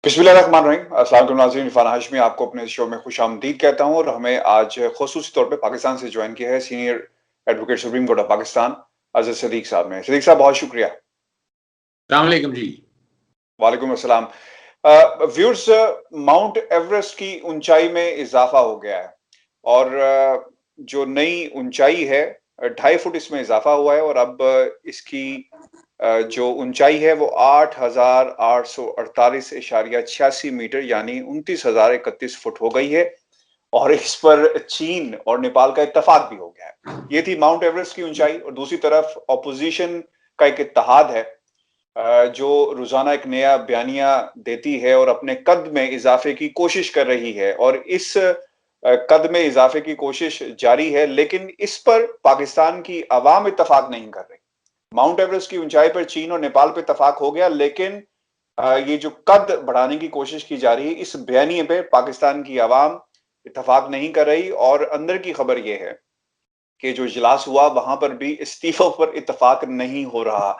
बिस्मिल्लाहिर्रहमानिर्रहीम। अस्सलाम वालेकुम नाज़रीन, इरफान हाशमी आपको अपने शो में खुशामदीद कहता हूँ और हमें आज ख़ुसूसी तौर पे पाकिस्तान से ज्वाइन किया है senior advocate supreme court of Pakistan Azhar Sadiq साहब ने। सदीक साहब बहुत शुक्रिया। अस्सलाम वालेकुम जी। वालेकुम अस्सलाम। व्यूअर्स, माउंट एवरेस्ट की ऊंचाई में इजाफा हो गया है और जो नई ऊंचाई है 2.5 फुट इसमें इजाफा हुआ है और अब इसकी जो ऊंचाई है वो 8,848.86 मीटर यानी 29,031 फुट हो गई है और इस पर चीन और नेपाल का इत्तेफाक भी हो गया है। ये थी माउंट एवरेस्ट की ऊंचाई और दूसरी तरफ ऑपोजिशन का एक इत्तेहाद है जो रोजाना एक नया बयानिया देती है और अपने कद में इजाफे की कोशिश कर रही है और इस कद में इजाफे की कोशिश जारी है, लेकिन इस पर पाकिस्तान की अवाम इत्तेफाक नहीं कर रही। माउंट एवरेस्ट की ऊंचाई पर चीन और नेपाल पे इत्तेफाक हो गया, लेकिन ये जो कद बढ़ाने की कोशिश की जा रही है इस बयानिए पे पाकिस्तान की आवाम इत्तेफाक नहीं कर रही। और अंदर की खबर ये है कि जो इजलास हुआ वहां पर भी इस्तीफों पर इत्तेफाक नहीं हो रहा।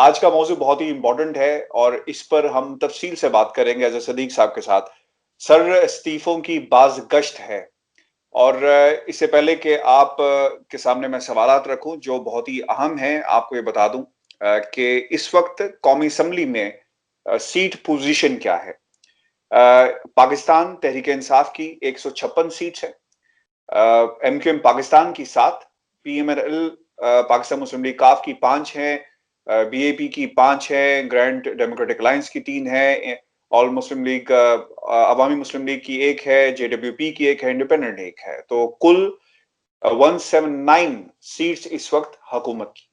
आज का मौजू बहुत ही इंपॉर्टेंट है और इस पर हम तफसील से बात करेंगे अजहर सदीक साहब के साथ। सर, इस्तीफों की बाज़गश्त है और इससे पहले कि आप के सामने मैं सवालात रखूं जो बहुत ही अहम हैं, आपको ये बता दूं कि इस वक्त कौमी असम्बली में सीट पोजीशन क्या है। पाकिस्तान तहरीक इंसाफ की 156 सीट्स है, एमक्यूएम पाकिस्तान की 7, पीएमएल पाकिस्तान मुस्लिम लीग काफ की 5 है, बीएपी की 5 है, ग्रैंड डेमोक्रेटिक अलायंस की 3 है, ऑल मुस्लिम लीग अवामी मुस्लिम लीग की 1 है, जेडब्ल्यूपी की 1 है, इंडिपेंडेंट 1 है। तो कुल 179 सीट्स इस वक्त हुकूमत की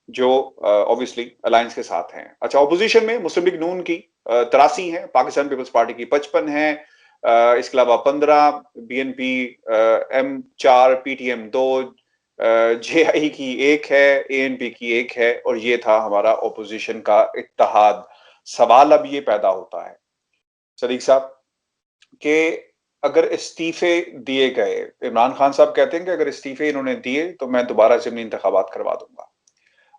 जो ऑब्वियसली अलायंस के साथ हैं। अच्छा, ऑपोजिशन में मुस्लिम लीग नून की 83 है, पाकिस्तान पीपल्स पार्टी की 55 है, इसके अलावा 15, बीएनपी M4, पीटीएम 2, जेआई की 1 है, एएनपी की 1 है और ये था हमारा ऑपोजिशन का इत्तेहाद। सवाल अब ये पैदा होता है सदीक साहब कि अगर इस्तीफे दिए गए, इमरान खान साहब कहते हैं कि अगर इस्तीफे इन्होंने दिए तो मैं दोबारा ज़मीनी इंतखाबात करवा दूंगा,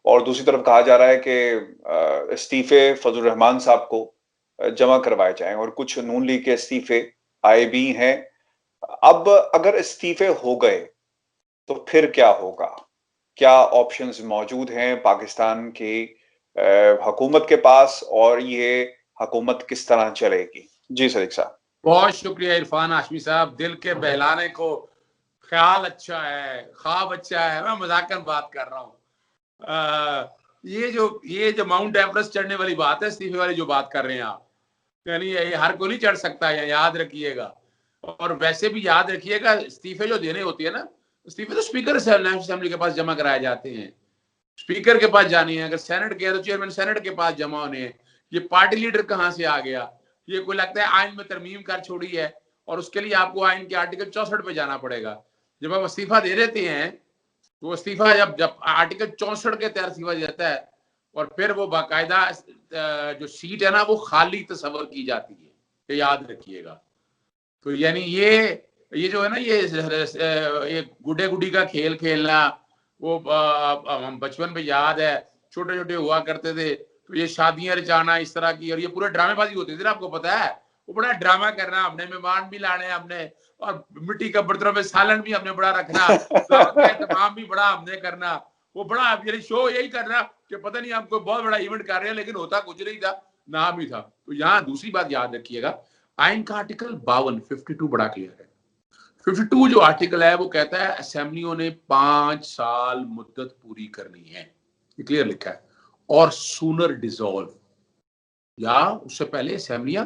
और दूसरी तरफ कहा जा रहा है कि इस्तीफे फजल रहमान साहब को जमा करवाए जाएं और कुछ नून लीग के इस्तीफे आए भी हैं। अब अगर इस्तीफे हो गए तो फिर क्या होगा? क्या ऑप्शंस मौजूद हैं पाकिस्तान की हुकूमत के पास और ये हुकूमत किस तरह चलेगी? जी सदीक साहब। बहुत शुक्रिया इरफान हाशमी साहब, दिल के बहलाने को। ख्याल अच्छा है, ख्वाब अच्छा है, मैं मजाकन बात कर रहा हूँ। ये जो माउंट एवरेस्ट चढ़ने वाली बात है, इस्तीफे वाली जो बात कर रहे हैं आप, यानी ये हर कोई नहीं चढ़ सकता है, याद रखिएगा। और वैसे भी याद रखिएगा, इस्तीफे जो देने होती है ना, इस्तीफे तो स्पीकर असेंबली के पास जमा कराए जाते हैं, स्पीकर के पास जानी है। अगर सेनेट गया तो चेयरमैन सेनेट के पास जमा होने हैं। ये पार्टी लीडर कहाँ से आ गया? ये कोई लगता है आइन में तरमीम कर छोड़ी है और उसके लिए आपको आइन के आर्टिकल 64 पे जाना पड़ेगा। जब आप इस्तीफा दे देते हैं तो इस्तीफा जब आर्टिकल 64 के तहत इस्तीफा जाता है और फिर वो बाकायदा जो सीट है ना वो खाली तस्वर की जाती है, ये याद रखिएगा। तो यानी ये जो है ना, ये गुड्डे गुड्डी का खेल खेलना, वो हम बचपन में याद है, छोटे छोटे हुआ करते थे तो ये शादियां रचाना इस तरह की, और ये पूरे ड्रामेबाजी होती थी ना, आपको पता है। वो बड़ा ड्रामा करना, हमने मेहमान भी लाने हमने, और मिट्टी का बर्तनों में सालन भी हमने बड़ा रखना, दावत का इंतजाम भी बड़ा हमने करना। वो बड़ा यानी शो यही करना कि पता नहीं हम कोई बहुत बड़ा इवेंट कर रहे हैं, लेकिन होता कुछ नहीं था, नाम ही था। तो यहाँ दूसरी बात याद रखिएगा, आइन का आर्टिकल 52 बड़ा क्लियर है। 52 जो आर्टिकल है वो कहता है असेंबलियों ने 5 साल मुद्दत पूरी करनी है, ये क्लियर लिखा है, और सूनर डिसॉल्व, या उससे पहले असेंबलियां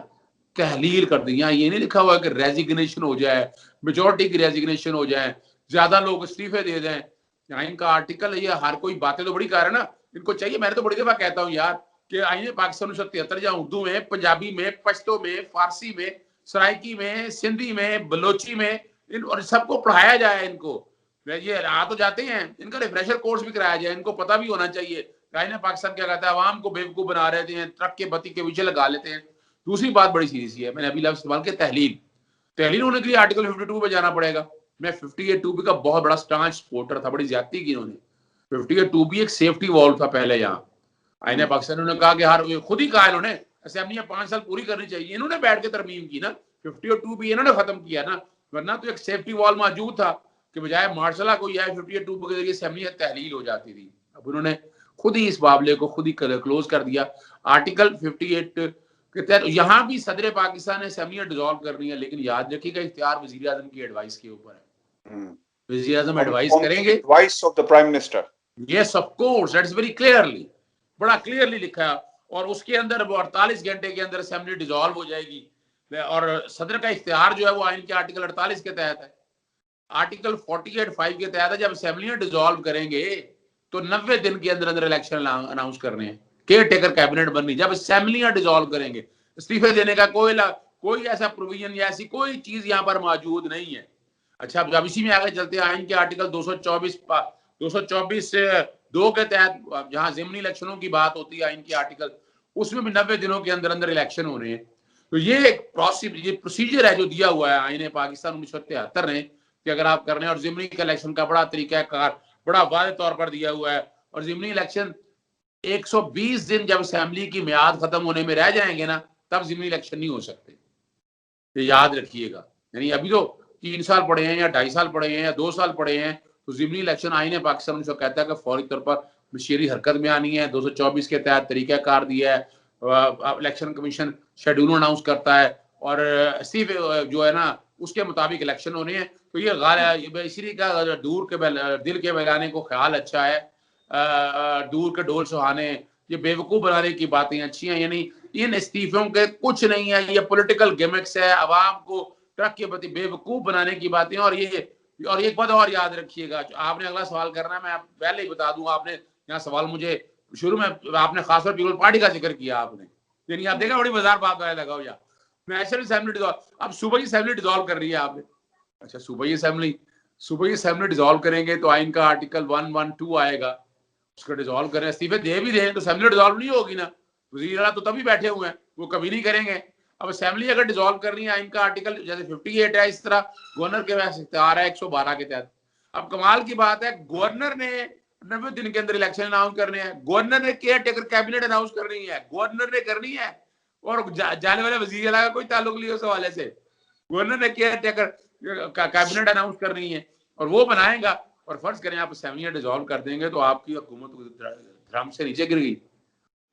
तहलील कर दी। यहाँ ये नहीं लिखा हुआ कि रेजिग्नेशन हो जाए, मेजोरिटी की रेजिग्नेशन हो जाए, ज्यादा लोग इस्तीफे दे दें। यहाँ इनका आर्टिकल है, ये हर कोई बातें तो बड़ी कर रहा है ना, इनको चाहिए। मैंने तो बड़ी दफा कहता हूँ यार कि आईने पाकिस्तान 1973 जहाँ उर्दू में, पंजाबी में, पश्तो में, फारसी में, सराइकी में, सिंधी में, बलोची में, इन और सबको पढ़ाया जाए। इनको ये आ तो जाते हैं, इनका रिफ्रेशर कोर्स भी कराया जाए, इनको पता भी होना चाहिए। आईने पाकिस्तान क्या कहता है, आवाम को बेवकूफ बना रहे थे, ट्रक के बत्ती के पीछे लगा लेते हैं। दूसरी बात बड़ी सीरियस है, मैंने अभी लफ्ज इस्तेमाल किया, तहलील होने के लिए आर्टिकल 52 पे जाना पड़ेगा। मैं 58(2) का बहुत बड़ा स्टांच सपोर्टर था, बड़ी ज्यादती की इन्होंने। 58(2) भी एक सेफ्टी वॉल्व था पहले यहाँ। आईने पाकिस्तान ने कहा कि हर खुद ही कहा इन्होंने, असेंबलियां 5 साल पूरी करनी चाहिए, इन्होंने बैठ के तरमीम की ना, 50 और 2 भी इन्होंने खत्म किया ना, वरना तो एक सेफ्टी वॉल मौजूद था कि बजाय मार्शल कोई आए 50 और 2 के जरिए असेंबलियां तहलील हो जाती थी। अब उन्होंने खुद ही इस मामले को खुद ही क्लोज कर दिया। आर्टिकल 58 के तहत यहाँ भी सदर पाकिस्तान ने असेंबलियां डिसॉल्व करनी है, लेकिन याद रखिएगा इख्तियार वजीर आजम की एडवाइस के ऊपर है। वजीर आजम एडवाइस करेंगे, advice of the prime minister. Yes of course, that's very clearly, बड़ा क्लियरली लिखा है। और उसके अंदर 48 घंटे के अंदर असेंबली डिसॉल्व हो जाएगी और सदर का इख्तियार जो है वो आइन के आर्टिकल 48 के तहत है। आर्टिकल 48(5) के तहत है जब असेंबलियां डिसॉल्व करेंगे तो 90 दिन के अंदर अंदर इलेक्शन अनाउंस करने हैं, केयर टेकर कैबिनेट बननी। जब असेंबलियां डिसॉल्व करेंगे, इस्तीफे देने का कोई ऐसा प्रोविजन या ऐसी कोई चीज यहाँ पर मौजूद नहीं है। अच्छा, अब इसी में आगे चलते हैं, आइन के आर्टिकल 224 से 2 के तहत जहां जिमनी इलेक्शनों की बात होती है आइन के आर्टिकल, उसमें भी 90 दिनों के अंदर अंदर इलेक्शन हो रहे हैं। तो ये एक प्रोसीजर है जो दिया हुआ है आइन पाकिस्तान 1973 ने कि अगर आप कर रहे हैं, और जिमनी का इलेक्शन का बड़ा तरीकाकार बड़ा वादे तौर पर दिया हुआ है। और जिमनी इलेक्शन 120 दिन जब असेंबली की मियाद खत्म होने में रह जाएंगे ना, तब जिमनी इलेक्शन नहीं हो सकते, ये याद रखिएगा। यानी अभी तो 3 साल पड़े हैं या 2.5 साल पड़े हैं या 2 साल पड़े हैं, तो जिमनी इलेक्शन आइन पाकिस्तान जो कहता है कि फौरी तौर पर मशीरी हरकत में आनी है। 224 के तहत तरीकाकार दिया है, इलेक्शन कमीशन शेड्यूल अनाउंस करता है और सिर्फ जो है ना उसके मुताबिक इलेक्शन होने हैं। तो ये इसी का दूर के दिल के बहलाने को ख्याल अच्छा है, दूर के ढोल सुहाने, ये बेवकूफ बनाने की बातें अच्छी हैं। यानी इन इस्तीफों के कुछ नहीं है, ये पॉलिटिकल गिमिक्स है, आवाम को ट्रक के प्रति बेवकूफ बनाने की बातें। और एक बात और याद रखिएगा, आपने अगला सवाल करना है, मैं पहले ही बता दूं, आपने यहाँ सवाल मुझे शुरू में आपने खासतौर पीपल्स पार्टी का जिक्र किया आपने, यानी आप देखा बड़ी मजेदार बात लगाओ यार, नेशनल असेंबली डिसॉल्व, अब सूबाई असेंबली डिसॉल्व कर रही है आपने। अच्छा, सूबाई असेंबली डिसॉल्व करेंगे तो आइन का आर्टिकल 112 आएगा, उसको डिसॉल्व करें, इस्तीफे दे भी दें तो असेंबली डिसॉल्व नहीं होगी ना, वजीर आला तो तभी बैठे हुए हैं, वो कभी नहीं करेंगे। अब असेंबली अगर डिसॉल्व करनी है, आइन का आर्टिकल जैसे 58 है, इस तरह गवर्नर के पास इख्तियार है 112 के तहत। अब कमाल की बात है, गवर्नर ने 90 दिन के अंदर इलेक्शन अनाउंस करने हैं, गवर्नर ने केयर टेकर कैबिनेट अनाउंस करनी है, गवर्नर ने करनी है, और जाने वाले वजीर आला का कोई ताल्लुक नहीं उस हवाले से। गवर्नर ने केयर टेकर कैबिनेट अनाउंस करनी है और वो बनाएगा। और फर्ज करें आप असेंबलियां डिसॉल्व कर देंगे तो आपकी हुकूमत ड्रम से नीचे गिर गई।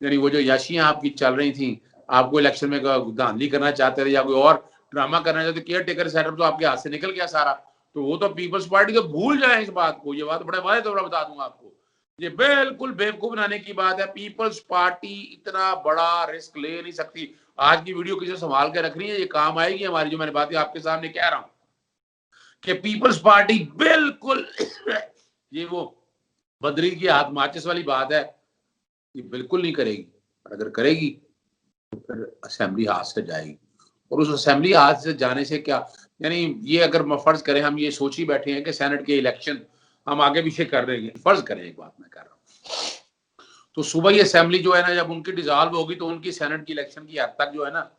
यानी वो जो याशियां आपकी चल रही थी, आपको इलेक्शन में धांधली करना चाहते थे या कोई और ड्रामा करना चाहते, केयर टेकर सेटअप तो आपके हाथ से निकल गया सारा। तो वो तो पीपल्स पार्टी तो भूल जाए इस बात को, ये बात बड़े वादे तौर पर बता दूंगा आपको, ये बिल्कुल बेवकूफ बनाने की बात है। पीपल्स पार्टी इतना बड़ा रिस्क ले नहीं सकती। आज की वीडियो किसी संभाल के रख रही है, ये काम आएगी हमारी, जो मैंने बातें आपके सामने कह रहा हूं कि पीपल्स पार्टी बिल्कुल ये वो बदरी की हाथ माचिस वाली बात है, ये बिल्कुल नहीं करेगी। और अगर करेगी तो फिर असेंबली हाथ से जाएगी, और उस असेंबली हाथ से जाने से क्या, यानी ये अगर फर्ज करें हम ये सोच ही बैठे हैं कि सेनेट के इलेक्शन हम आगे पीछे कर रहे हैं, फर्ज करें एक बात मैं कर रहा हूँ, तो सुबह ही असेंबली जो है ना जब उनकी डिसॉल्व होगी तो उनकी सेनेट की इलेक्शन की हद तक जो है ना,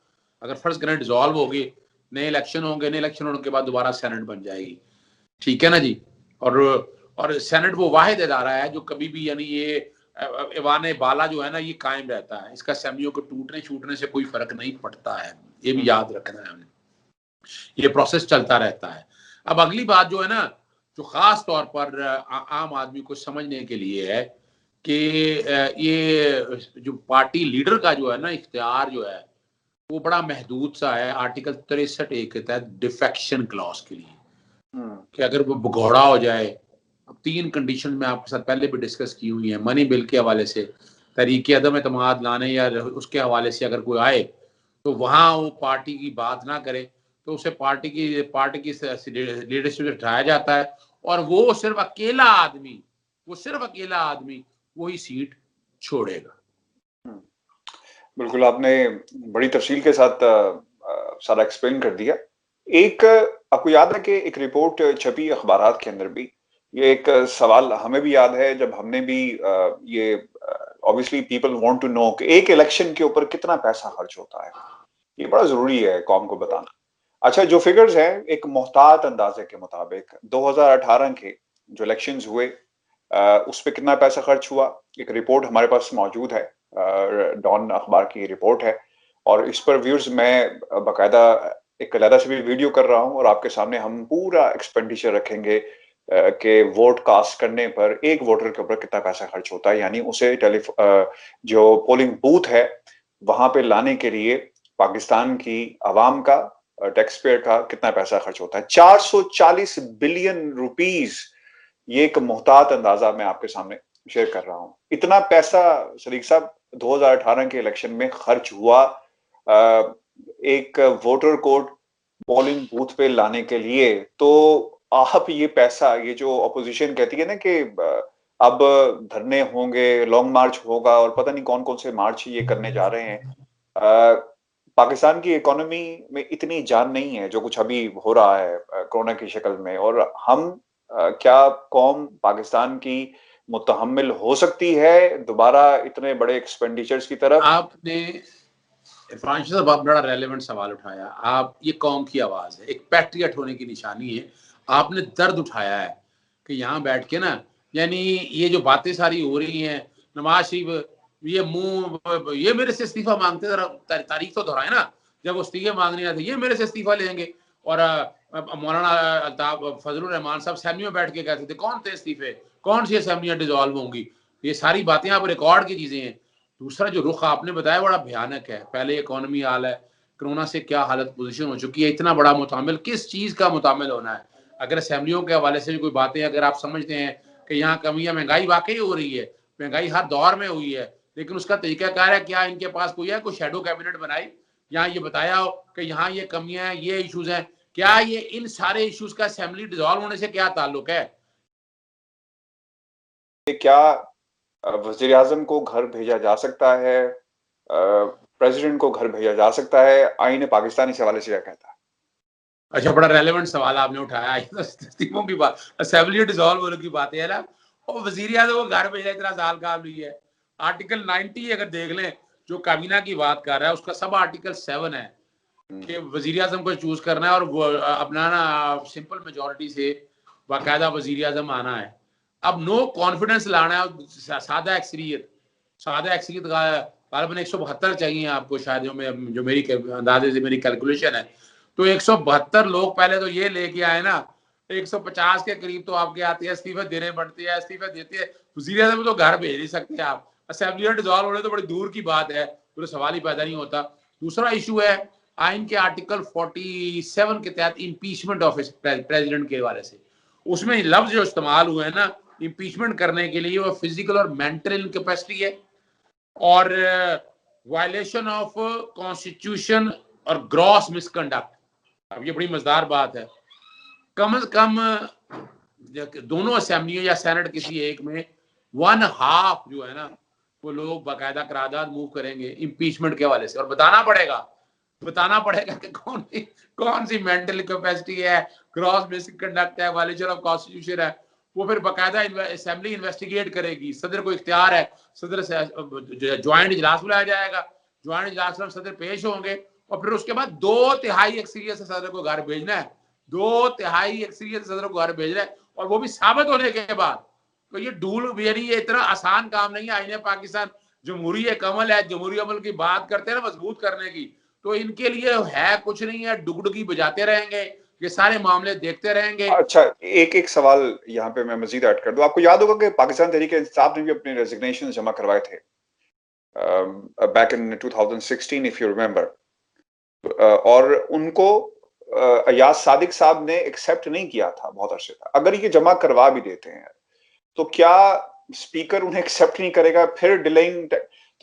अगर फर्ज करें डिसॉल्व होगी, नए इलेक्शन होंगे, नए इलेक्शन होने के बाद दोबारा सेनेट बन जाएगी, ठीक है ना जी। और सेनेट वो वाहिद इदारा है जो कभी भी, यानी ये ऐवान बाला जो है ना ये कायम रहता है, इसका असेंबलियों को टूटने छूटने से कोई फर्क नहीं पड़ता है, ये भी याद रखना है हमें, ये प्रोसेस चलता रहता है। अब अगली बात जो है ना, जो खास तौर पर आम आदमी को समझने के लिए है कि ये जो पार्टी लीडर का जो है ना इख्तियार जो है वो बड़ा महदूद सा है आर्टिकल 63(1) के तहत डिफेक्शन क्लॉज के लिए, कि अगर वो भगौड़ा हो जाए। अब 3 कंडीशन में आपके साथ पहले भी डिस्कस की हुई है, मनी बिल के हवाले से, तरीके अदम एतमाद लाने या उसके हवाले से अगर कोई आए तो वहां वो पार्टी की बात ना करे तो उसे पार्टी की लीडरशिप से हटाया जाता है, और वो सिर्फ अकेला आदमी वही सीट छोड़ेगा। बिल्कुल, आपने बड़ी तफसील के साथ सारा एक्सप्लेन कर दिया। एक आपको याद है कि एक रिपोर्ट छपी अखबारात के अंदर भी, ये एक सवाल हमें भी याद है जब हमने भी ये obviously people want to know कि एक इलेक्शन के ऊपर कितना पैसा खर्च होता है, ये बड़ा जरूरी है कौम को बताना। अच्छा, जो फिगर्स हैं एक मोहतात अंदाजे के मुताबिक 2018 के जो इलेक्शंस हुए उस पर कितना पैसा खर्च हुआ, एक रिपोर्ट हमारे पास मौजूद है, डॉन अखबार की रिपोर्ट है। और इस पर व्यूअर्स मैं बाकायदा एक अलग से भी वीडियो कर रहा हूं और आपके सामने हम पूरा एक्सपेंडिचर रखेंगे कि वोट कास्ट करने पर एक वोटर के ऊपर कितना पैसा खर्च होता है, यानी उसे जो पोलिंग बूथ है वहां पे लाने के लिए पाकिस्तान की आवाम का, टैक्स पेयर का कितना पैसा खर्च होता है। 440 बिलियन रुपीस, ये एक मुहतात अंदाजा मैं आपके सामने शेयर कर रहा हूं। इतना पैसा सदीक साहब 2018 के इलेक्शन में खर्च हुआ एक वोटर कोड पोलिंग बूथ पे लाने के लिए। तो आप ये पैसा, ये जो अपोजिशन कहती है ना कि अब धरने होंगे, लॉन्ग मार्च होगा और पता नहीं कौन कौन से मार्च ये करने जा रहे हैं, पाकिस्तान की इकोनॉमी में इतनी जान नहीं है जो कुछ अभी हो रहा है कोरोना की शक्ल में, और हम क्या कौम पाकिस्तान की मुतहम्मिल हो सकती है दोबारा इतने बड़े एक्सपेंडिचर्स की तरफ? आपने इरफान साहब बहुत बड़ा रेलेवेंट सवाल उठाया। आप, ये कौम की आवाज है, एक पैट्रियट होने की निशानी है। आपने दर्द उठाया है कि यहाँ बैठ के ना, यानी ये जो बातें सारी हो रही हैं, नवाज शरीफ ये मेरे से इस्तीफा मांगते, जरा तारीख तो दोहराए ना, जब वो इस्तीफे मांगने आए थे ये मेरे से इस्तीफा लेंगे। और मौलाना अल्ताफ फजलुर रहमान साहब असेंबली में बैठ के कहते थे कौन थे इस्तीफे, कौन सी असेंबलियां डिजॉल्व होंगी। ये सारी बातें आप रिकॉर्ड की चीजें हैं। दूसरा जो रुख आपने बताया बड़ा भयानक है। पहले इकोनॉमी हाल है, कोरोना से क्या हालत पोजीशन हो चुकी है, इतना बड़ा मुतामिल, किस चीज का मुतामिल होना है। अगर असेंबलियों के हवाले से कोई बातें अगर आप समझते हैं कि यहाँ कमियां, महंगाई वाकई हो रही है, महंगाई हर दौर में हुई है, लेकिन उसका तरीकाकार है क्या इनके पास कोई है, कोई शेडो कैबिनेट बनाई, यहाँ ये बताया हो कि यहाँ ये कमियां हैं, ये इश्यूज हैं, क्या ये इन सारे इश्यूज का असेंबली डिसॉल्व होने से क्या ताल्लुक है? क्या वजीर आजम को घर भेजा जा सकता है, प्रेसिडेंट को घर भेजा जा सकता है? आईन पाकिस्तान इस हवाले से क्या कहता है? अच्छा, बड़ा रेलेवेंट सवाल आपने उठाया। इस्तीफों की बात, असेंबली डिसॉल्व होने की बात है ना, और वजीर आजम को घर भेजा इतना साल काम नहीं है। आर्टिकल 90 अगर देख लें जो काबीना की बात कर रहा है, उसका सब आर्टिकल 7 है कि वजीर आजम को चूज करना है और वो अपना ना सिंपल मेजोरिटी से बाकायदा वजीर आजम आना है। अब नो कॉन्फिडेंस लाना है, सादा अक्सरियत का गालिबन 172 चाहिए आपको शायद, जो मेरी अंदाजे से मेरी कैलकुलेशन है। तो 172 लोग पहले तो ये लेके आए ना, 150 के करीब तो आपके आते हैं, इस्तीफे देने पड़ते हैं, इस्तीफे देते हैं, वजीर आजम तो घर भेज नहीं सकते आप। असेंबली डिसॉल्व होने तो बड़ी दूर की बात है, तो सवाल ही पैदा नहीं होता। दूसरा इशू है आइन के आर्टिकल 47 के तहत इम्पीचमेंट ऑफ प्रेसिडेंट के हवाले से। उसमें लफ्ज जो इस्तेमाल हुए हैं ना इम्पीचमेंट करने के लिए, वो फिजिकल और मेंटल इनकैपेसिटी है और वायलेशन ऑफ कॉन्स्टिट्यूशन और ग्रॉस मिसकंडक्ट। अब ये बड़ी मजेदार बात है, कम से कम दोनों असेंबलियों या सेनेट किसी एक में 1/2 जो है ना वो लोग बाकायदा करारदाद मूव करेंगे इम्पीचमेंट के हवाले से, और बताना पड़ेगा कि कौन सी मेंटल कैपेसिटी है, ग्रॉस मिसकंडक्ट है, वायलेशन ऑफ कॉन्स्टिट्यूशन है। वो फिर बाकायदा असेंबली इन्वेस्टिगेट करेगी, सदर को इख्तियार है, सदर से ज्वाइंट इजलास बुलाया जाएगा, ज्वाइंट इजलास में सदर पेश होंगे और फिर उसके बाद 2/3 अक्सरियत से सदर को घर भेजना है, 2/3 अक्सरियत से सदर को घर भेजना है, और वो भी साबित होने के बाद। तो ये डूल यानी ये इतना आसान काम नहीं है। आईने पाकिस्तान जमहूरी कमल है, जमहूरी अमल की बात करते हैं ना मजबूत करने की, तो इनके लिए है कुछ नहीं है, डुगडुगी बजाते रहेंगे, ये सारे मामले देखते रहेंगे। अच्छा, एक सवाल यहाँ पे मैं मजीद ऐड कर दूं। आपको याद होगा कि पाकिस्तान तहरीक इंसाफ ने भी अपने रेजिग्नेशन जमा करवाए थे back in 2016 if you remember, और उनको अयाज सादिक साहब ने एक्सेप्ट नहीं किया था बहुत अरसे तक। अगर ये जमा करवा भी देते हैं तो क्या स्पीकर उन्हें एक्सेप्ट नहीं करेगा, फिर डिलेइंग?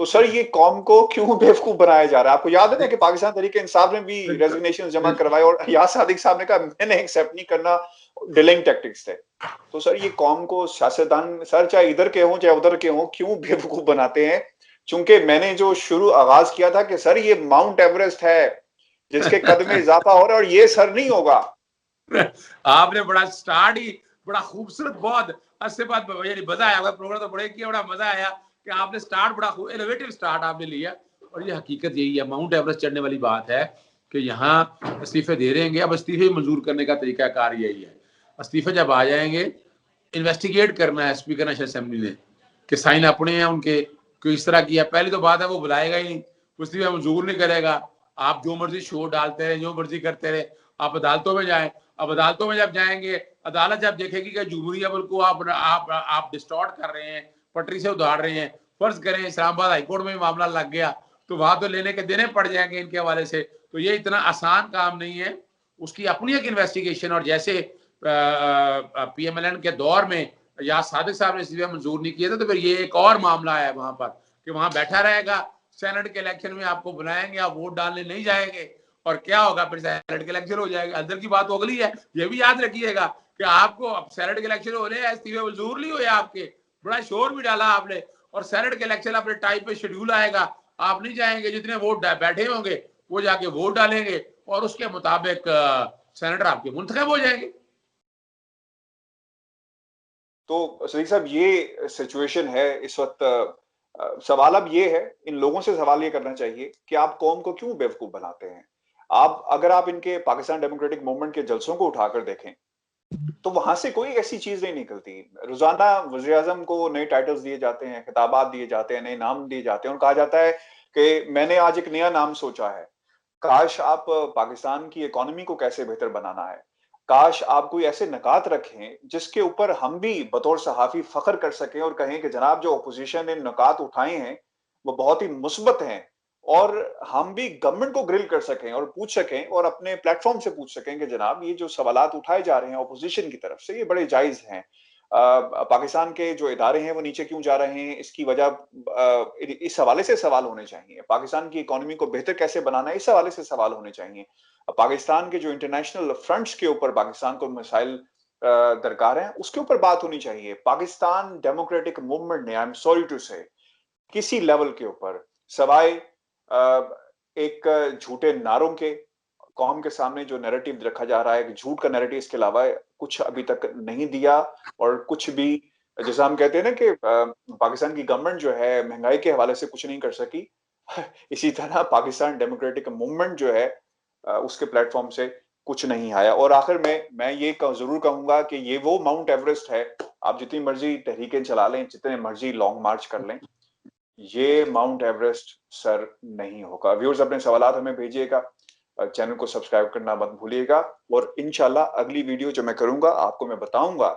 तो सर ये कौम को क्यों बेवकूफ बनाया जा रहा है? आपको याद है ना कि पाकिस्तान तहरीक इंसाफ ने भी रेजिग्नेशन जमा करवाए और अयाज सादिक साहब ने कहा मैंने एक्सेप्ट नहीं करना, डिलेइंग टैक्टिक्स थे। तो सर ये कौम को सियासतदान, सर चाहे इधर के हों चाहे उधर के हों, क्यों बेवकूफ बनाते हैं? चूंकि मैंने जो शुरू आगाज किया था कि सर ये माउंट एवरेस्ट है जिसके कद में इजाफा हो रहा है और ये सर नहीं होगा। आपने बड़ा स्टार्ट ही बड़ा खूबसूरत, बहुत अच्छे बात मजा आया, प्रोग्राम तो बड़े किया, बड़ा मजा आया कि आपने स्टार्ट बड़ा इनोवेटिव स्टार्ट आपने लिया। और ये हकीकत यही है, माउंट एवरेस्ट चढ़ने वाली बात है कि यहाँ इस्तीफे दे रहेंगे। अब इस्तीफे मंजूर करने का तरीकाकार यही है, इस्तीफे जब आ जाएंगे इन्वेस्टिगेट करना है स्पीकर नेशनल असेंबली ने कि साइन अपने हैं उनके, क्यों इस तरह किया। पहली तो बात है वो बुलाएगा ही नहीं, वो इस्तीफा मंजूर नहीं करेगा। आप जो मर्जी शो डालते रहे, जो मर्जी करते रहे, आप अदालतों में जाएं। अब अदालतों में जब जाएंगे, अदालत जब देखेगी कि जमहूरी अमल को आप डिस्टॉर्ट कर रहे हैं, पटरी से उधार रहे हैं, फर्ज करें इस्लामाबाद हाईकोर्ट में मामला लग गया, तो वहां तो लेने के देने पड़ जाएंगे इनके हवाले से। तो ये इतना आसान काम नहीं है, उसकी अपनी एक इन्वेस्टिगेशन। और जैसे PMLN के दौर में या सादिक साहब ने इस्तीफा मंजूर नहीं किया था, तो फिर ये एक और मामला है वहां पर कि वहां बैठा रहेगा, सेनेट के इलेक्शन में आपको बुलाएंगे, आप वोट डालने नहीं जाएंगे, और क्या होगा फिर सेनेट के इलेक्शन हो जाएगा। अंदर की बात तो अगली है, ये भी याद रखिएगा कि आपको अब सेनेट के इलेक्शन हो रहे हैं, इस्तीफे मंजूर नहीं हुए आपके, बड़ा शोर भी डाला आपने, और सेनेट के इलेक्शन अपने टाइम पे शेड्यूल आएगा, आप नहीं जाएंगे, जितने वोट बैठे होंगे वो जाके वोट डालेंगे और उसके मुताबिक सेनेटर आपके मुंतखब हो जाएंगे। तो सदीक साहब, ये सिचुएशन है इस वक्त। सवाल अब ये है, इन लोगों से सवाल ये करना चाहिए कि आप कौम को क्यों बेवकूफ बनाते हैं। अगर आप इनके पाकिस्तान डेमोक्रेटिक मूवमेंट के जलसों को उठाकर देखें तो वहां से कोई ऐसी चीज नहीं निकलती। रोजाना वज़ीर आज़म को नए टाइटल्स दिए जाते हैं, खिताबात दिए जाते हैं, नए नाम दिए जाते हैं और कहा जाता है कि मैंने आज एक नया नाम सोचा है। काश आप पाकिस्तान की इकोनॉमी को कैसे बेहतर बनाना है, काश आप कोई ऐसे निकात रखें जिसके ऊपर हम भी बतौर सहाफी फख्र कर सकें और कहें कि जनाब जो अपोजिशन ने निकात उठाए हैं वो बहुत ही मुस्बत हैं, और हम भी गवर्नमेंट को ग्रिल कर सकें और पूछ सकें और अपने प्लेटफॉर्म से पूछ सकें कि जनाब ये जो सवालात उठाए जा रहे हैं अपोजिशन की तरफ से ये बड़े जायज हैं। पाकिस्तान के जो इदारे हैं वो नीचे क्यों जा रहे हैं, इसकी वजह इस हवाले से सवाल होने चाहिए। पाकिस्तान की इकोनॉमी को बेहतर कैसे बनाना है, इस हवाले से सवाल होने चाहिए। पाकिस्तान के जो इंटरनेशनल फ्रंट्स के ऊपर पाकिस्तान को मसाइल दरकार हैं उसके ऊपर बात होनी चाहिए। पाकिस्तान डेमोक्रेटिक मूवमेंट ने, आई एम सॉरी टू से, किसी लेवल के ऊपर सवाए एक झूठे नारों के कौम के सामने जो नैरेटिव रखा जा रहा है कि झूठ का नैरेटिव, इसके अलावा कुछ अभी तक नहीं दिया। और कुछ भी, जैसा हम कहते हैं ना कि पाकिस्तान की गवर्नमेंट जो है महंगाई के हवाले से कुछ नहीं कर सकी, इसी तरह पाकिस्तान डेमोक्रेटिक मूवमेंट जो है उसके प्लेटफॉर्म से कुछ नहीं आया। और आखिर में मैं ये जरूर कहूंगा कि ये वो माउंट एवरेस्ट है, आप जितनी मर्जी तहरीकें चला लें, जितने मर्जी लॉन्ग मार्च कर लें, ये माउंट एवरेस्ट सर नहीं होगा। व्यूअर्स अपने सवालात हमें भेजिएगा, चैनल को सब्सक्राइब करना मत भूलिएगा, और इंशाल्लाह अगली वीडियो जो मैं करूंगा आपको मैं बताऊंगा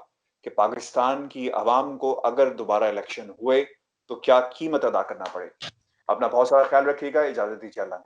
कि पाकिस्तान की आवाम को अगर दोबारा इलेक्शन हुए तो क्या कीमत अदा करना पड़े। अपना बहुत सारा ख्याल रखिएगा, इजाजत दीजिए, अल्लाह।